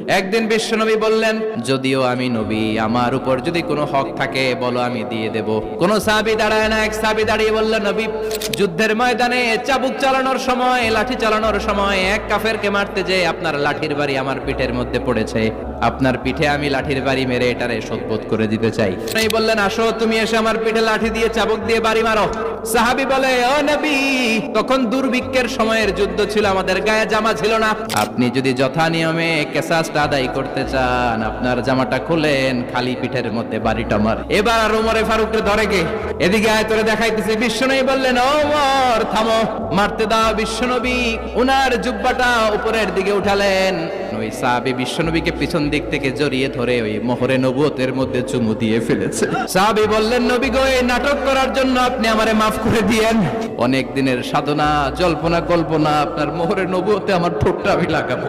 একদিন বিশ্বনবী বললেন, যদিও আমি নবী, আমার উপর যদি কোনো হক থাকে বলো, আমি দিয়ে দেব। কোন সাহাবী দাঁড়ায় না। এক সাহাবী দাঁড়িয়ে বলল, নবী, যুদ্ধের ময়দানে চাবুক চালানোর সময়, লাঠি চালানোর সময় এক কাফেরকে মারতে যে আপনার লাঠির বাড়ি আমার পিঠের মধ্যে পড়েছে, আপনার পিঠে আমি লাঠির বাড়ি মেরে এটারে শোধবোধ করে দিতে চাই। তিনি বললেন, আসো, তুমি এসে আমার পিঠে লাঠি দিয়ে চাবুক দিয়ে বাড়ি মারো। সাহাবী বলে, ও নবী, তখন দুর্ভিক্ষের সময়ের যুদ্ধ ছিল, আমাদের গায়ে জামা ছিল না, আপনি যদি যথা নিয়মে কেসাসটা আদায় করতে চান, আপনার জামাটা খুলেন, খালি পিঠের মধ্যে বাড়িটা মার। এবার ওমরে ফারুককে ধরে গে, এদিকে আয় তোরে দেখাইতেছে। বিশ্বনবী বললেন, ওমর থামো, মারতে দাও। বিশ্বনবী উনার জুব্বাটা উপরের দিকে উঠালেন। ওই সাহাবী বিশ্বনবীকে পিছন দিক থেকে জড়িয়ে ধরে ওই মোহরে নবুয়তের মধ্যে চুমু দিয়ে ফেলেছে। সাহাবী বললেন, নবী গো, এই নাটক করার জন্য আপনি আমারে মাফ করে দিয়েন। অনেক দিনের সাধনা, জল্পনা কল্পনা, আপনার মোহরে নবুয়তে আমার ঠোঁটটা আমি লাগাবো।